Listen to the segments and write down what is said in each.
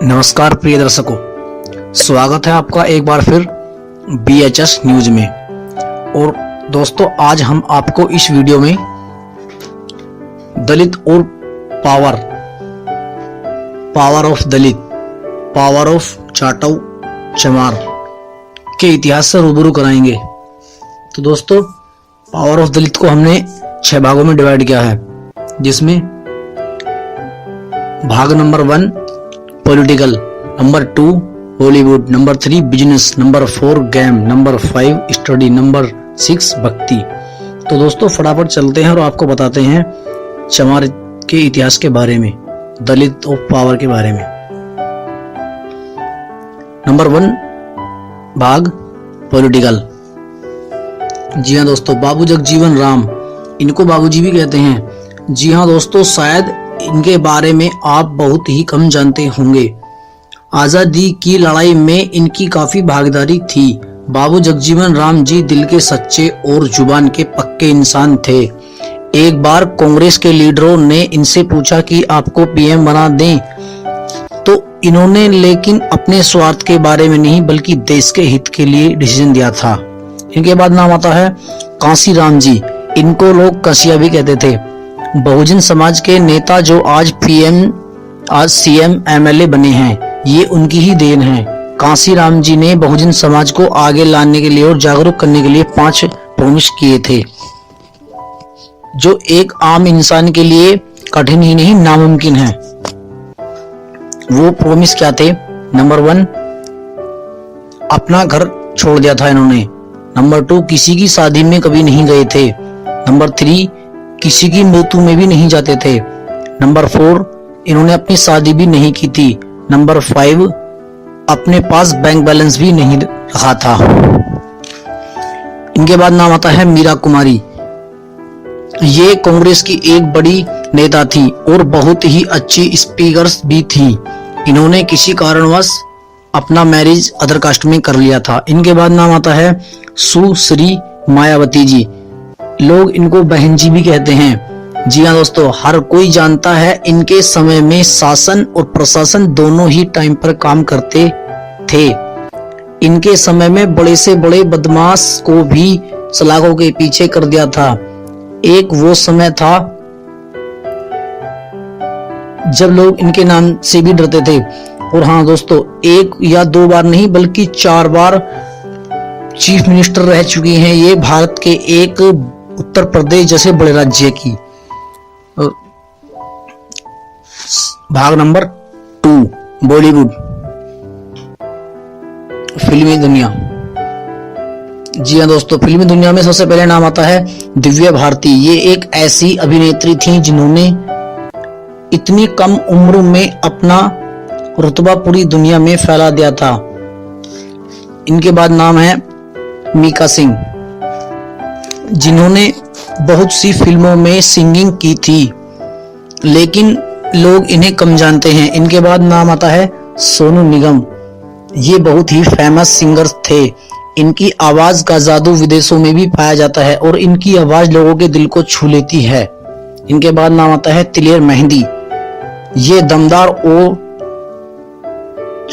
नमस्कार प्रिय दर्शकों, स्वागत है आपका एक बार फिर BHS न्यूज में। और दोस्तों, आज हम आपको इस वीडियो में दलित और power of Dalit, power of Jatav चमार के इतिहास से रूबरू कराएंगे। तो दोस्तों, पावर ऑफ दलित को हमने 6 भागों में डिवाइड किया है, जिसमें भाग number 1 political, number 2 Bollywood, number 3 business, number 4 game, number 5 study, number 6 भक्ति। तो दोस्तों, फटाफट चलते हैं और आपको बताते हैं चमार के इतिहास के बारे में, दलित और पावर के बारे में। नंबर 1 भाग पॉलिटिकल। जी हाँ दोस्तों, बाबू जगजीवन राम, इनको बाबूजी भी कहते हैं। जी हाँ दोस्तों, शायद इनके बारे में आप बहुत ही कम जानते होंगे। आजादी की लड़ाई में इनकी काफी भागीदारी थी। बाबू जगजीवन राम जी दिल के सच्चे और जुबान के पक्के इंसान थे। एक बार कांग्रेस के लीडरों ने इनसे पूछा कि आपको पीएम बना दें, तो इन्होंने लेकिन अपने स्वार्थ के बारे में नहीं बल्कि देश के हित के लिए डिसीजन दिया था। इनके बाद नाम आता है कांसीराम जी, इनको लोग कसिया भी कहते थे। बहुजन समाज के नेता जो आज सीएम एमएलए बने हैं, ये उनकी ही देन है। कांसीराम जी ने बहुजन समाज को आगे लाने के लिए और जागरूक करने के लिए 5 प्रॉमिस किए थे, जो एक आम इंसान के लिए कठिन ही नहीं नामुमकिन है। वो प्रॉमिस क्या थे? नंबर 1 अपना घर छोड़ दिया था इन्होंने। नंबर 2 किसी की शादी में कभी नहीं गए थे। नंबर 3 किसी की मृत्यु में भी नहीं जाते थे। नंबर 4 इन्होंने अपनी शादी भी नहीं की थी। नंबर 5 अपने पास बैंक बैलेंस भी नहीं रखा था। इनके बाद नाम आता है मीरा कुमारी। ये कांग्रेस की एक बड़ी नेता थी और बहुत ही अच्छी स्पीकर्स भी थी। इन्होंने किसी कारणवश अपना मैरिज अदर कास्ट में कर लिया था। इनके बाद नाम आता है सुश्री मायावती जी, लोग इनको बहन जी भी कहते हैं। जी हाँ दोस्तों, हर कोई जानता है इनके समय में शासन और प्रशासन दोनों ही टाइम पर काम करते थे। इनके समय में बड़े से बड़े बदमाश को भी सलाखों के पीछे कर दिया था। एक वो समय था जब लोग इनके नाम से भी डरते थे। और हाँ दोस्तों, 1 या 2 बार नहीं बल्कि 4 बार चीफ मिनिस्टर रह चुकी हैं ये भारत के एक उत्तर प्रदेश जैसे बड़े राज्य की। भाग नंबर 2 बॉलीवुड, फिल्मी दुनिया। जी हाँ दोस्तों, फिल्मी दुनिया में सबसे पहले नाम आता है दिव्या भारती। ये एक ऐसी अभिनेत्री थी जिन्होंने इतनी कम उम्र में अपना रुतबा पूरी दुनिया में फैला दिया था। इनके बाद नाम है मीका सिंह, जिन्होंने बहुत सी फिल्मों में सिंगिंग की थी, लेकिन लोग इन्हें कम जानते हैं। इनके बाद नाम आता है सोनू निगम। ये बहुत ही फेमस सिंगर थे। इनकी आवाज का जादू विदेशों में भी पाया जाता है और इनकी आवाज लोगों के दिल को छू लेती है। इनके बाद नाम आता है तिलेर मेहंदी। ये दमदार और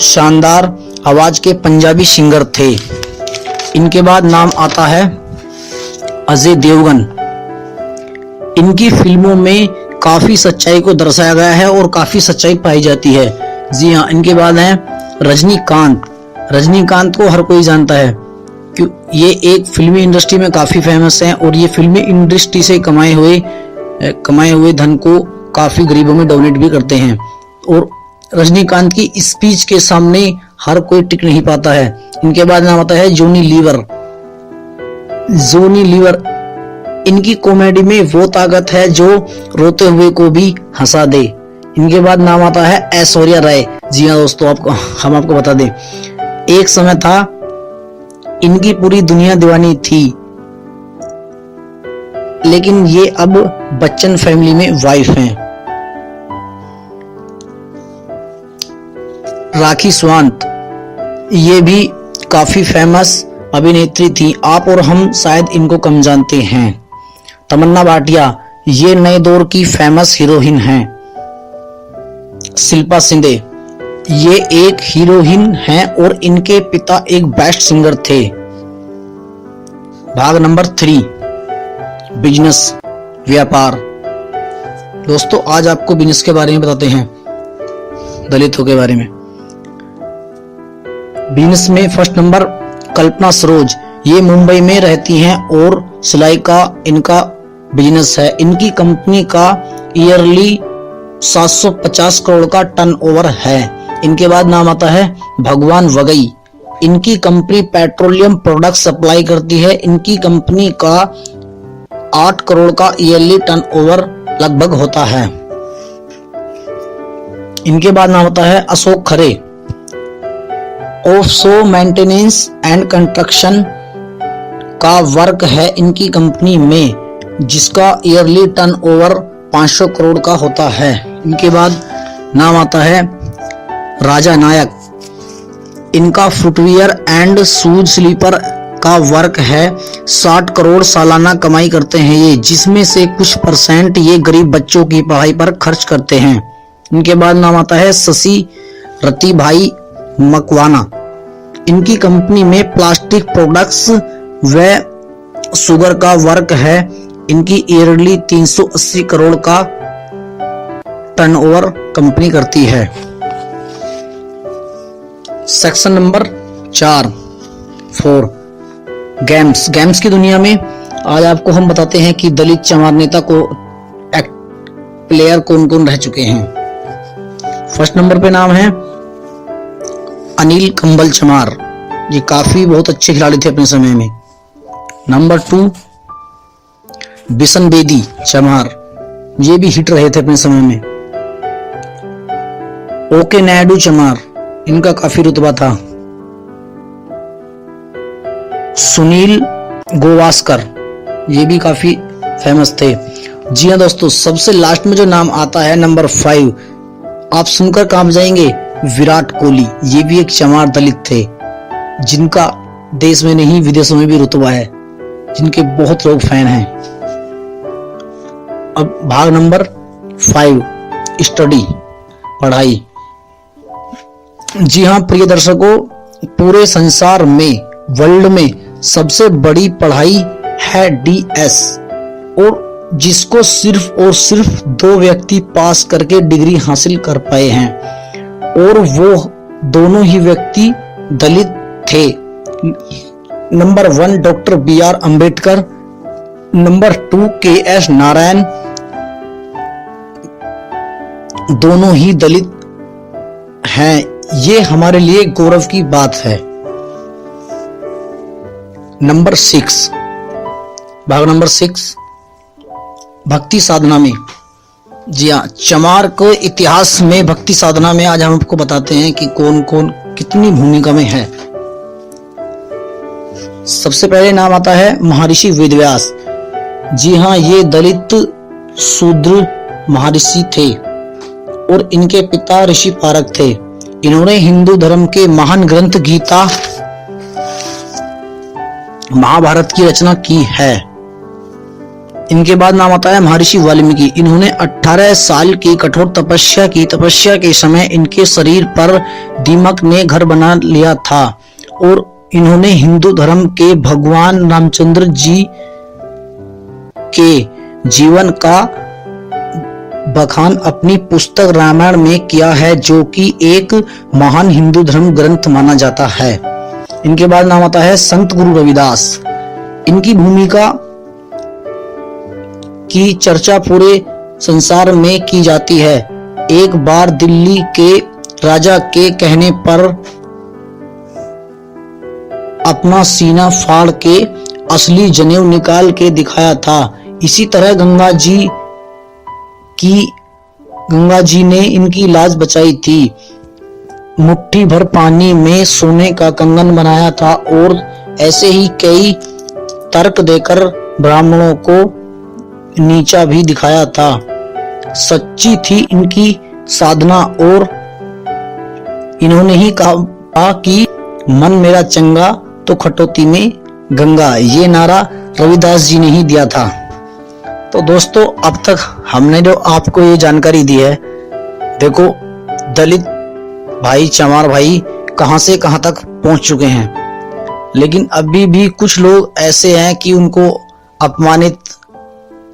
शानदार आवाज के पंजाबी सिंगर थे। इनके बाद नाम आता है अजय देवगन। इनकी फिल्मों में काफी सच्चाई को दर्शाया गया है और काफी सच्चाई पाई जाती है। जी हाँ, इनके बाद है रजनीकांत। रजनीकांत को हर कोई जानता है कि ये एक फिल्मी इंडस्ट्री में काफी फेमस हैं और ये फिल्मी इंडस्ट्री से कमाए हुए धन को काफी गरीबों में डोनेट भी करते हैं। और रजनीकांत की स्पीच के सामने हर कोई टिक नहीं पाता है। इनके बाद नाम आता है जॉनी लीवर। जॉनी लीवर, इनकी कॉमेडी में वो ताकत है जो रोते हुए को भी हंसा दे। इनके बाद नाम आता है ऐश्वर्या राय। जी हाँ दोस्तों, हम आपको बता दें, एक समय था इनकी पूरी दुनिया दीवानी थी, लेकिन ये अब बच्चन फैमिली में वाइफ हैं। राखी स्वांत, ये भी काफी फेमस अभिनेत्री थी। आप और हम शायद इनको कम जानते हैं। तमन्ना भाटिया, ये नए दौर की फेमस हीरोइन हैं। शिल्पा शिंदे, ये एक हीरोइन हैं और इनके पिता एक बेस्ट सिंगर थे। भाग नंबर 3, बिजनेस, व्यापार। दोस्तों आज आपको बिजनेस के बारे में बताते हैं, दलितों के बारे में। बिजनेस में फर्स्ट नंबर कल्पना सरोज। ये मुंबई में रहती हैं और सिलाई का इनका बिजनेस है। इनकी कंपनी का ईयरली 750 करोड़ का टर्नओवर है। इनके बाद नाम आता है भगवान वगई। इनकी कंपनी पेट्रोलियम प्रोडक्ट सप्लाई करती है। इनकी कंपनी का 8 करोड़ का ईयरली टर्नओवर लगभग होता है। इनके बाद नाम आता है अशोक खरे। ऑफशोर मेंटेनेंस एंड कंस्ट्रक्शन का वर्क है इनकी कंपनी में, जिसका ईयरली टर्नओवर 500 करोड़ का होता है। इनके बाद नाम आता है राजा नायक। इनका फुटवियर एंड शूज स्लीपर का वर्क है। 60 करोड़ सालाना कमाई करते हैं ये, जिसमें से कुछ % ये गरीब बच्चों की पढ़ाई पर खर्च करते हैं। इनके बाद नाम आता है शशि रति भाई मकवाना। इनकी कंपनी में प्लास्टिक प्रोडक्ट्स व शुगर का वर्क है। इनकी ईयरली 380 करोड़ का टर्नओवर कंपनी करती है। सेक्शन नंबर 4 गेम्स की दुनिया में आज आपको हम बताते हैं कि दलित चमार नेता को प्लेयर कौन कौन रह चुके हैं। फर्स्ट नंबर पे नाम है अनिल कंबल चमार। ये काफी बहुत अच्छे खिलाड़ी थे अपने समय में। नंबर 2 बिशन बेदी चमार। ये भी हिट रहे थे अपने समय में। ओके नायडू चमार, इनका काफी रुतबा था। सुनील गोवास्कर, ये भी काफी फेमस थे। जी हाँ दोस्तों, सबसे लास्ट में जो नाम आता है नंबर 5, आप सुनकर कांप जाएंगे, विराट कोहली। ये भी एक चमार दलित थे, जिनका देश में नहीं विदेशों में भी रुतबा है, जिनके बहुत लोग फैन हैं। अब भाग नंबर 5, स्टडी, पढ़ाई। जी हाँ प्रिय दर्शकों, पूरे संसार में, वर्ल्ड में सबसे बड़ी पढ़ाई है DS, और जिसको सिर्फ और सिर्फ 2 व्यक्ति पास करके डिग्री हासिल कर पाए हैं, और वो दोनों ही व्यक्ति दलित थे। Number 1 doctor BR Ambedkar, number 2 KS Narayan, दोनों ही दलित हैं। ये हमारे लिए गौरव की बात है। नंबर 6, भाग नंबर 6, भक्ति साधना में। जी हाँ, चमार के इतिहास में भक्ति साधना में आज हम आपको बताते हैं कि कौन कौन कितनी भूमिका में है। सबसे पहले नाम आता है महर्षि वेदव्यास। जी हाँ, ये दलित शूद्र महर्षि थे और इनके पिता ऋषि पारक थे। इन्होंने हिंदू धर्म के महान ग्रंथ गीता, महाभारत की रचना की है। इनके बाद नाम आता है महर्षि वाल्मीकि। इन्होंने 18 साल की कठोर तपस्या की। तपस्या के समय इनके शरीर पर दीमक ने घर बना लिया था और इन्होंने हिंदू धर्म के भगवान रामचंद्र जी के जीवन का बखान अपनी पुस्तक रामायण में किया है, जो कि एक महान हिंदू धर्म ग्रंथ माना जाता है। इनके बाद नाम आता है संत गुरु रविदास। इनकी भूमिका की चर्चा पूरे संसार में की जाती है। एक बार दिल्ली के राजा के कहने पर अपना सीना फाड़ के असली जनेऊ निकाल के दिखाया था। इसी तरह गंगा जी ने इनकी लाज बचाई थी। मुट्ठी भर पानी में सोने का कंगन बनाया था और ऐसे ही कई तर्क देकर ब्राह्मणों को नीचा भी दिखाया था। सच्ची थी इनकी साधना और इन्होंने ही कहा कि मन मेरा चंगा तो खटोती में गंगा। ये नारा रविदास जी ने ही दिया था। तो दोस्तों, अब तक हमने जो आपको ये जानकारी दी है, देखो दलित भाई चमार भाई कहां से कहां तक पहुंच चुके हैं। लेकिन अभी भी कुछ लोग ऐसे हैं कि उनको अपमानित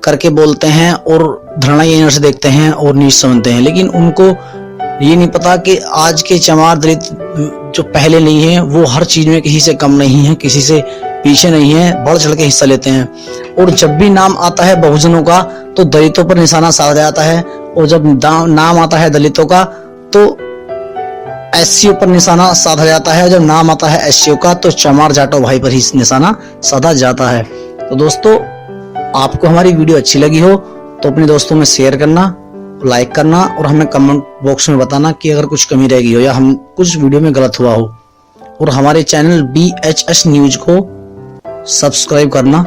करके बोलते हैं और धरना की नजर से देखते हैं और नीच समझते हैं। लेकिन उनको ये नहीं पता कि आज के चमार दलित जो पहले नहीं है वो हर चीज में किसी से कम नहीं है, किसी से पीछे नहीं है, बढ़ चढ़ के हिस्सा लेते हैं। और जब भी नाम आता है बहुजनों का तो दलितों पर निशाना साधा जाता है, और जब नाम आता है दलितों का तो एससीओ पर निशाना साधा जाता है, जब नाम आता है एससीओ का तो चमार जाटो भाई पर ही निशाना साधा जाता है। तो दोस्तों, आपको हमारी वीडियो अच्छी लगी हो तो अपने दोस्तों में शेयर करना, लाइक करना और हमें कमेंट बॉक्स में बताना कि अगर कुछ कमी रह गई हो या हम कुछ वीडियो में गलत हुआ हो। और हमारे चैनल BHS न्यूज को सब्सक्राइब करना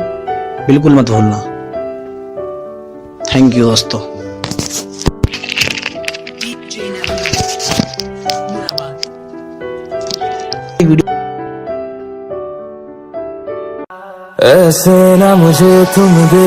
बिल्कुल मत भूलना। थैंक यू दोस्तों। ऐसे ना मुझे तुम